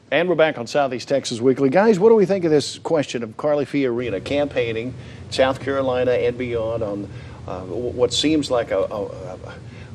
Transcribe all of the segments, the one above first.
And we're back on Southeast Texas Weekly. Guys, what do we think of this question of Carly Fiorina campaigning South Carolina and beyond on what seems like a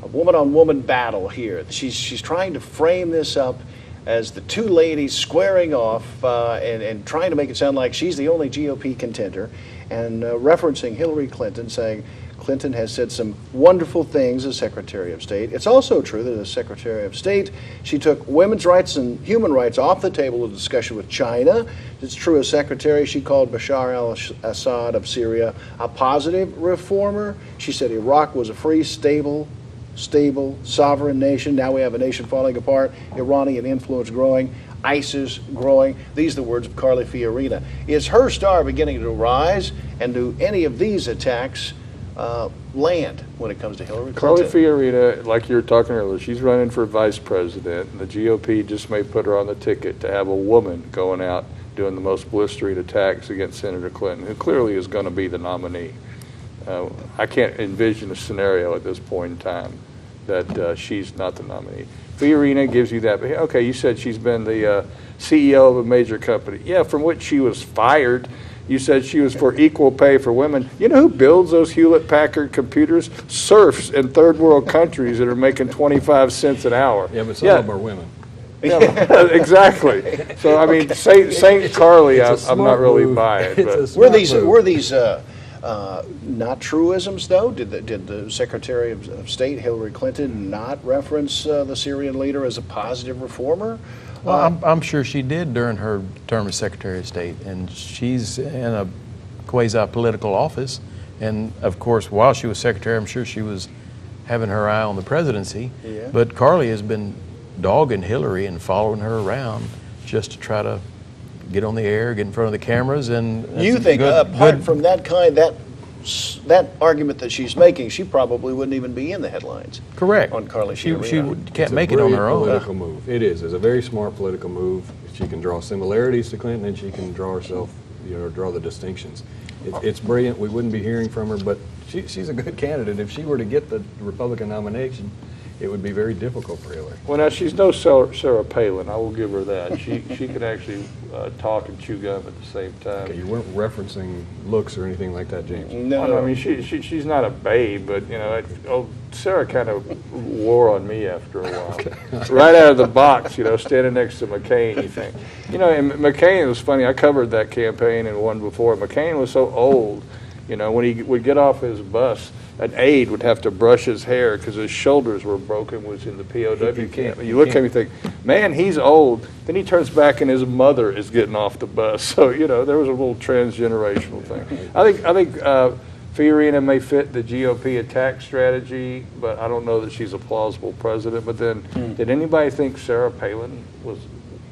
woman-on-woman battle here? She's trying to frame this up as the two ladies squaring off and trying to make it sound like she's the only GOP contender, and referencing Hillary Clinton, saying Clinton has said some wonderful things as Secretary of State. It's also true that as Secretary of State, she took women's rights and human rights off the table of discussion with China. It's true as Secretary, she called Bashar al-Assad of Syria a positive reformer. She said Iraq was a free, stable, sovereign nation. Now we have a nation falling apart, Iranian influence growing, ISIS growing. These are the words of Carly Fiorina. Is her star beginning to rise, and do any of these attacks land when it comes to Hillary Clinton? Carly Fiorina, like you were talking earlier, she's running for vice president, and the GOP just may put her on the ticket to have a woman going out doing the most blistering attacks against Senator Clinton, who clearly is going to be the nominee. I can't envision a scenario at this point in time that she's not the nominee. Fiorina gives you that. Okay, you said she's been the CEO of a major company. Yeah, from which she was fired. You said she was for equal pay for women. You know who builds those Hewlett-Packard computers? Serfs in third world countries that are making 25 cents an hour. Yeah, but some of them are women. Yeah, exactly. So, I mean, St. Carly, I'm not really buying it. Were these not truisms, though? Did the Secretary of State, Hillary Clinton, not reference the Syrian leader as a positive reformer? Well, I'm sure she did during her term as Secretary of State, and she's in a quasi-political office. And, of course, while she was Secretary, I'm sure she was having her eye on the presidency. Yeah. But Carly has been dogging Hillary and following her around just to try to get on the air, get in front of the cameras. And you think, apart from that argument that she's making, she probably wouldn't even be in the headlines. Correct. On Carly Fiorina. She can't make it on her own. Political move. It is. It's a very smart political move. She can draw similarities to Clinton, and she can draw herself, draw the distinctions. It's brilliant. We wouldn't be hearing from her, but she's a good candidate. If she were to get the Republican nomination, it would be very difficult for Hillary. Well, now, she's no Sarah Palin. I will give her that. She can actually talk and chew gum at the same time. Okay, you weren't referencing looks or anything like that, James. No. I mean, she's not a babe, but, Sarah kind of wore on me after a while. Okay. Right out of the box, standing next to McCain, you think. And McCain, it was funny, I covered that campaign and one before. McCain was so old, when he would get off his bus, an aide would have to brush his hair because his shoulders were broken, was in the POW camp. You look at him and think, man, he's old. Then he turns back and his mother is getting off the bus. So, there was a little transgenerational thing. I think Fiorina may fit the GOP attack strategy, but I don't know that she's a plausible president. But then, did anybody think Sarah Palin was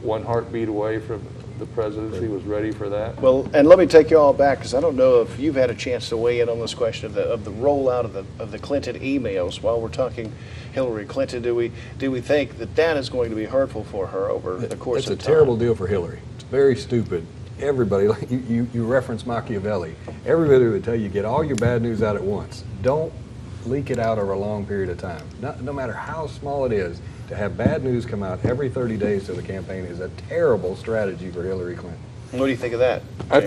one heartbeat away from the presidency, was ready for that? Well, and let me take you all back, because I don't know if you've had a chance to weigh in on this question of the rollout of the Clinton emails. While we're talking Hillary Clinton, do we think that is going to be hurtful for her over the course of time? It's a terrible deal for Hillary. It's very stupid. Everybody, like you reference Machiavelli. Everybody would tell you, get all your bad news out at once. Don't leak it out over a long period of time. No matter how small it is, to have bad news come out every 30 days to the campaign is a terrible strategy for Hillary Clinton. What do you think of that, I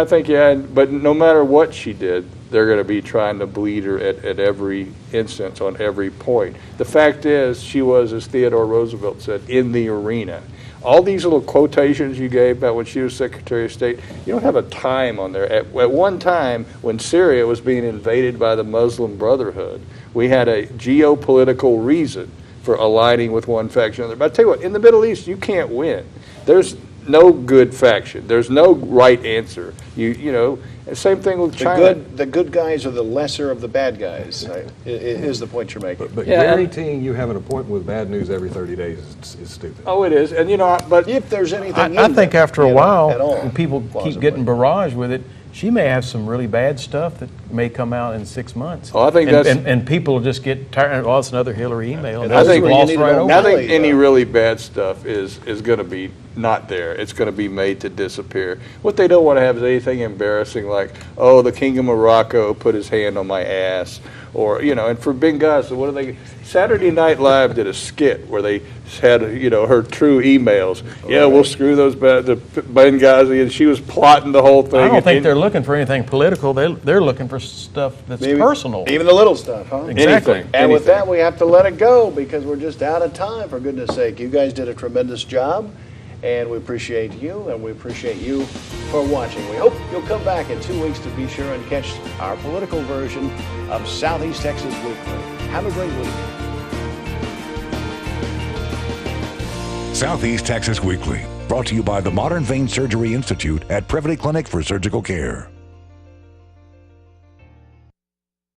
think, yeah, but no matter what she did, they're going to be trying to bleed her at every instance, on every point. The fact is, she was, as Theodore Roosevelt said, in the arena. All these little quotations you gave about when she was Secretary of State, you don't have a time on there. At one time, when Syria was being invaded by the Muslim Brotherhood, we had a geopolitical reason for aligning with one faction or another. But I tell you what, in the Middle East, you can't win. There's no good faction. There's no right answer. Same thing with China. The good guys are the lesser of the bad guys, is the point you're making. But guaranteeing you have an appointment with bad news every 30 days is stupid. Oh, it is. And, but if there's anything I think after a while, when people keep getting barraged with it, she may have some really bad stuff that may come out in 6 months. Oh, I think and people will just get tired. Oh, it's another Hillary email. I think any really bad stuff is going to be not there. It's going to be made to disappear. What they don't want to have is anything embarrassing like, oh, the King of Morocco put his hand on my ass, or, you know, and for Benghazi, what do they, Saturday Night Live did a skit where they had, you know, her true emails. Yeah, we'll screw those, the Benghazi, and she was plotting the whole thing. I don't think And- they're looking for anything political. They're looking for stuff that's Maybe personal. Even the little stuff, huh? Exactly. Anything. And with anything. that, we have to let it go because we're just out of time, for goodness sake. You guys did a tremendous job, and we appreciate you, and we appreciate you for watching. We hope you'll come back in 2 weeks to be sure and catch our political version of Southeast Texas Weekly. Have a great week. Southeast Texas Weekly, brought to you by the Modern Vein Surgery Institute at Privity Clinic for Surgical Care.